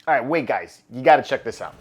All right, wait guys, you gotta check this out.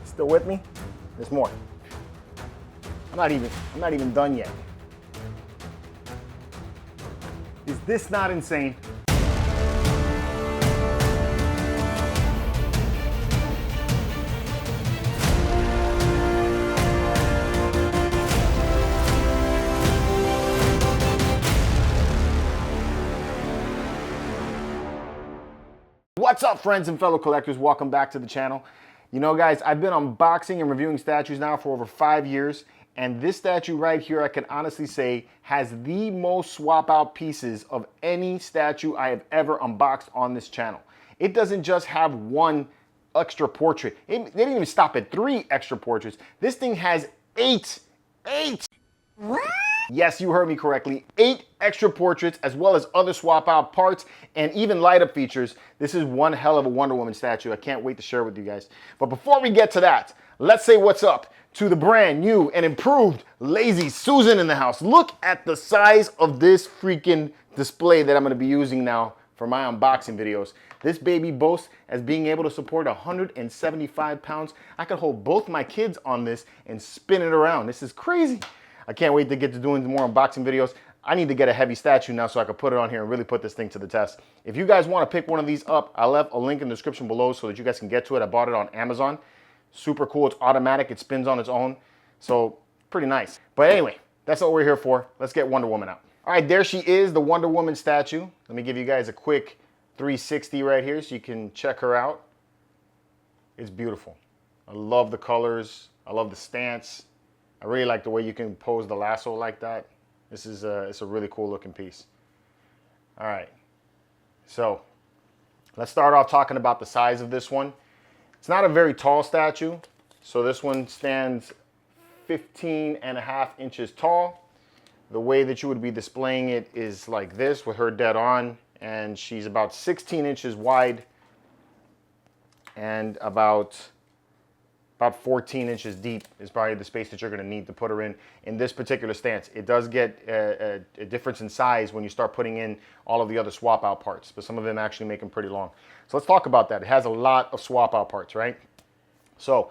Still with me? There's more. I'm not even done yet. Is this not insane? What's up, friends and fellow collectors? Welcome back to the channel. You know, guys, I've been unboxing and reviewing statues now for over 5 years, and this statue right here, I can honestly say, has the most swap out pieces of any statue I have ever unboxed on this channel. It doesn't just have one extra portrait. They didn't even stop at 3 extra portraits. This thing has 8. What? Yes, you heard me correctly. 8 extra portraits, as well as other swap out parts and even light up features. This is one hell of a Wonder Woman statue. I can't wait to share with you guys. But before we get to that, let's say what's up to the brand new and improved Lazy Susan in the house. Look at the size of this freaking display that I'm going to be using now for my unboxing videos. This baby boasts as being able to support 175 pounds. I could hold both my kids on this and spin it around. This is crazy. I can't wait to get to doing more unboxing videos. I need to get a heavy statue now so I can put it on here and really put this thing to the test. If you guys want to pick one of these up, I left a link in the description below so that you guys can get to it. I bought it on Amazon. Super cool. It's automatic. It spins on its own. So pretty nice. But anyway, that's what we're here for. Let's get Wonder Woman out. All right, there she is, the Wonder Woman statue. Let me give you guys a quick 360 right here so you can check her out. It's beautiful. I love the colors. I love the stance. I really like the way you can pose the lasso like that. This is it's a really cool looking piece. All right, so let's start off talking about the size of this one. It's not a very tall statue, so this one stands 15.5 inches tall. The way that you would be displaying it is like this with her dead on, and she's about 16 inches wide and about 14 inches deep is probably the space that you're going to need to put her in this particular stance. It does get a difference in size when you start putting in all of the other swap out parts, but some of them actually make them pretty long. So let's talk about that. It has a lot of swap out parts, right? So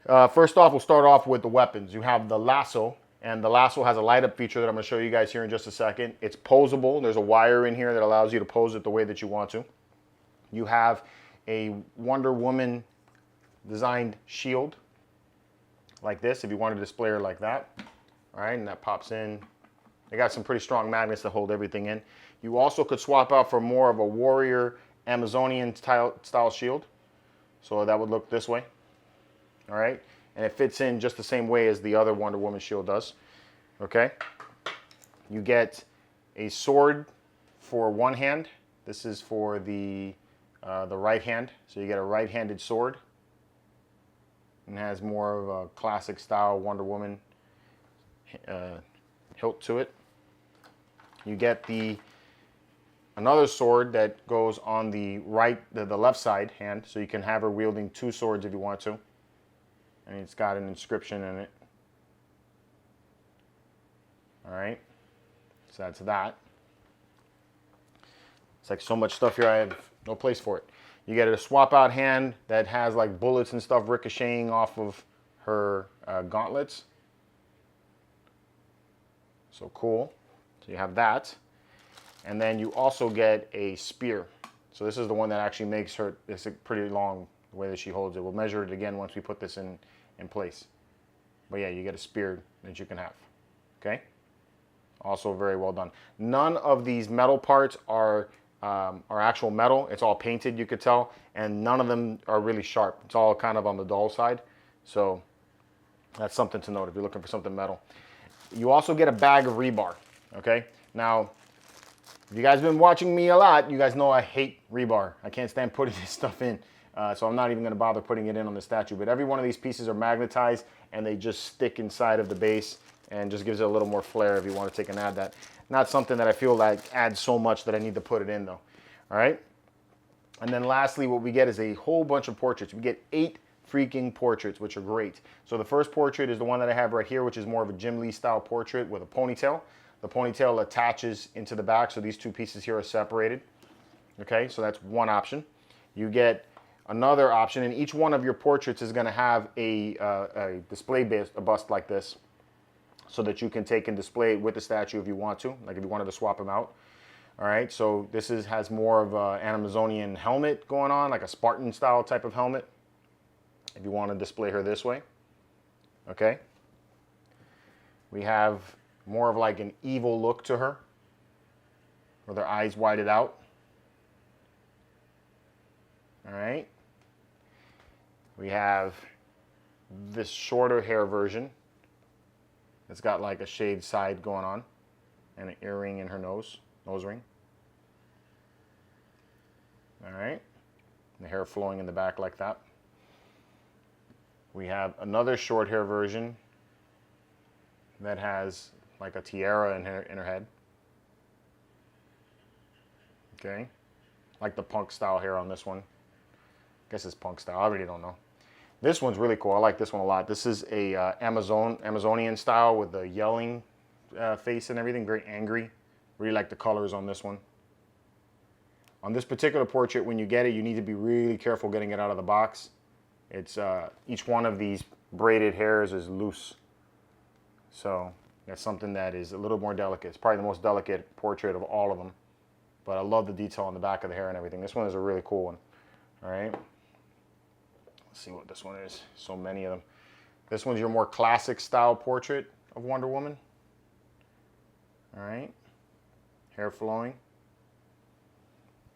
first off, we'll start off with the weapons. You have the lasso, and the lasso has a light up feature that I'm going to show you guys here in just a second. It's posable. There's a wire in here that allows you to pose it the way that you want to. You have a Wonder Woman designed shield like this if you want to display her like that. All right, and that pops in. They got some pretty strong magnets to hold everything in. You also could swap out for more of a warrior Amazonian style shield, so that would look this way. All right, and it fits in just the same way as the other Wonder Woman shield does. Okay, you get a sword for one hand. This is for the right hand, so you get a right-handed sword. And has more of a classic style Wonder Woman hilt to it. You get another sword that goes on the the left side hand, so you can have her wielding 2 swords if you want to. And it's got an inscription in it. All right, so that's that. It's like so much stuff here, I have no place for it. You get a swap out hand that has like bullets and stuff ricocheting off of her gauntlets. So cool. So you have that. And then you also get a spear. So this is the one that actually makes her, it's pretty long the way that she holds it. We'll measure it again once we put this in place. But yeah, you get a spear that you can have. Okay? Also very well done. None of these metal parts are actual metal. It's all painted, you could tell, and none of them are really sharp. It's all kind of on the dull side, so that's something to note if you're looking for something metal. You also get a bag of rebar. Okay, now if you guys have been watching me a lot, you guys know I hate rebar. I can't stand putting this stuff in, so I'm not even going to bother putting it in on the statue. But every one of these pieces are magnetized, and they just stick inside of the base and just gives it a little more flair if you want to take and add that. Not something that I feel like adds so much that I need to put it in though. All right. And then lastly, what we get is a whole bunch of portraits. We get 8 freaking portraits, which are great. So the first portrait is the one that I have right here, which is more of a Jim Lee style portrait with a ponytail. The ponytail attaches into the back, so these two pieces here are separated. Okay, so that's one option. You get another option, and each one of your portraits is going to have a display bust like this, so that you can take and display it with the statue if you want to, like if you wanted to swap them out. All right, so this has more of an Amazonian helmet going on, like a Spartan style type of helmet, if you want to display her this way. Okay. We have more of like an evil look to her, with her eyes whited out. All right. We have this shorter hair version. It's got like a shaved side going on and an earring in her nose ring. All right. The hair flowing in the back like that. We have another short hair version that has like a tiara in her head. Okay. Like the punk style hair on this one. I guess it's punk style. I really don't know. This one's really cool. I like this one a lot. This is a Amazonian style with the yelling face and everything. Very angry. Really like the colors on this one. On this particular portrait, when you get it, you need to be really careful getting it out of the box. It's each one of these braided hairs is loose. So that's something that is a little more delicate. It's probably the most delicate portrait of all of them. But I love the detail on the back of the hair and everything. This one is a really cool one. All right. Let's see what this one is. So many of them. This one's your more classic style portrait of Wonder Woman. All right. Hair flowing.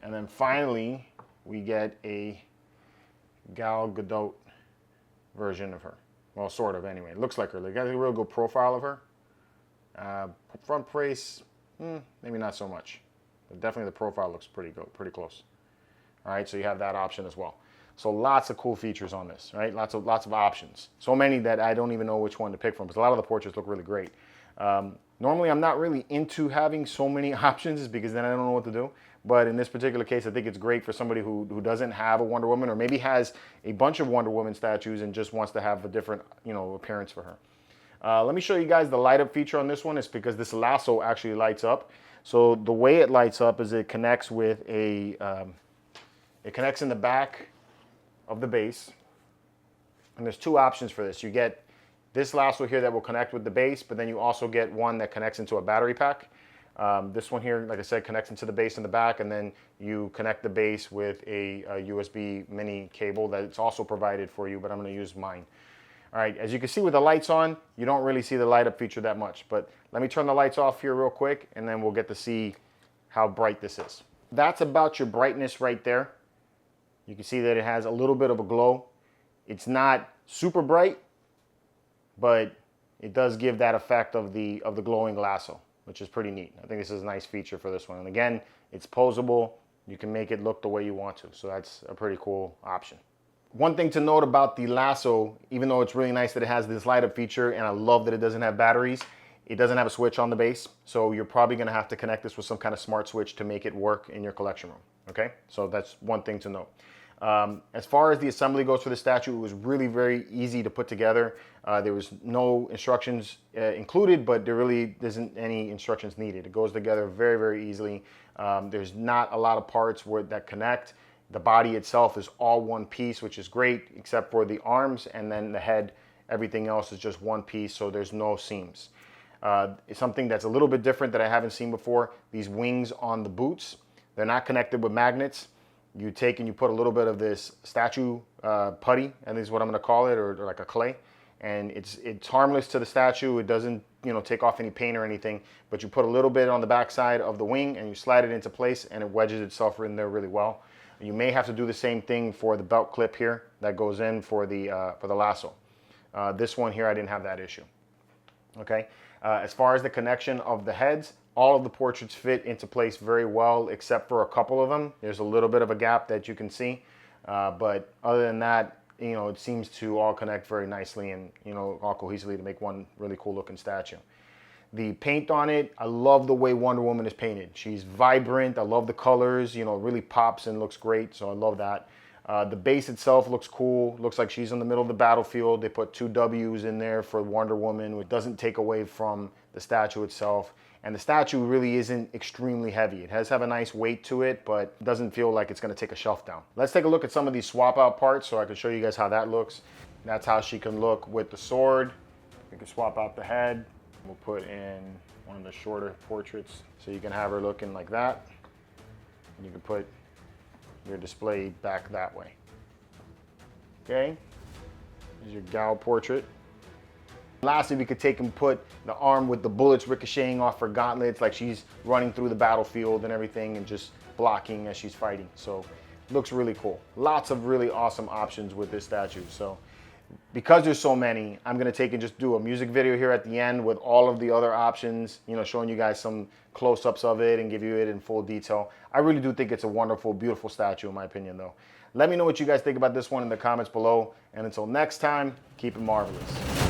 And then finally, we get a Gal Gadot version of her. Well, sort of anyway. It looks like her. They got a real good profile of her. Front face, maybe not so much. But definitely the profile looks pretty good, pretty close. All right, so you have that option as well. So lots of cool features on this, right? Lots of options. So many that I don't even know which one to pick from, because a lot of the portraits look really great. Normally, I'm not really into having so many options, because then I don't know what to do. But in this particular case, I think it's great for somebody who doesn't have a Wonder Woman, or maybe has a bunch of Wonder Woman statues and just wants to have a different, appearance for her. Let me show you guys the light up feature on this one. It's because this lasso actually lights up. So the way it lights up is it connects with it connects in the back of the base. And there's two options for this. You get this lasso here that will connect with the base, but then you also get one that connects into a battery pack. This one here, like I said, connects into the base in the back, and then you connect the base with a USB mini cable that's also provided for you, but I'm going to use mine. All right, as you can see with the lights on, you don't really see the light up feature that much, but let me turn the lights off here real quick, and then we'll get to see how bright this is. That's about your brightness right there. You can see that it has a little bit of a glow. It's not super bright, but it does give that effect of the glowing lasso, which is pretty neat. I think this is a nice feature for this one. And again, it's posable. You can make it look the way you want to. So that's a pretty cool option. One thing to note about the lasso, even though it's really nice that it has this light up feature, and I love that it doesn't have batteries, it doesn't have a switch on the base. So you're probably gonna have to connect this with some kind of smart switch to make it work in your collection room, okay? So that's one thing to note. As far as the assembly goes for the statue, it was really very easy to put together. There was no instructions included, but there really isn't any instructions needed. It goes together very, very easily. There's not a lot of parts that connect. The body itself is all one piece, which is great, except for the arms and then the head. Everything else is just one piece, so there's no seams. It's something that's a little bit different that I haven't seen before. These wings on the boots, they're not connected with magnets. You take and you put a little bit of this statue putty, and this is what I'm going to call it, or like a clay, and it's harmless to the statue. It doesn't take off any paint or anything, but you put a little bit on the back side of the wing and you slide it into place, and it wedges itself in there really well. You may have to do the same thing for the belt clip here that goes in for the lasso. This one here, I didn't have that issue. Okay. As far as the connection of the heads, all of the portraits fit into place very well, except for a couple of them. There's a little bit of a gap that you can see, but other than that, it seems to all connect very nicely and all cohesively to make one really cool looking statue. The paint on it, I love the way Wonder Woman is painted. She's vibrant. I love the colors. It really pops and looks great. So I love that. The base itself looks cool. Looks like she's in the middle of the battlefield. They put two W's in there for Wonder Woman, which doesn't take away from the statue itself. And the statue really isn't extremely heavy. It has have a nice weight to it, but doesn't feel like it's gonna take a shelf down. Let's take a look at some of these swap out parts so I can show you guys how that looks. That's how she can look with the sword. We can swap out the head. We'll put in one of the shorter portraits so you can have her looking like that. And you can put your display back that way. Okay, here's your gal portrait. Lastly, we could take and put the arm with the bullets ricocheting off her gauntlets, like she's running through the battlefield and everything and just blocking as she's fighting. So looks really cool. Lots of really awesome options with this statue. So because there's so many, I'm gonna take and just do a music video here at the end with all of the other options, you know, showing you guys some close-ups of it and give you it in full detail. I really do think it's a wonderful, beautiful statue in my opinion though. Let me know what you guys think about this one in the comments below. And until next time, keep it marvelous.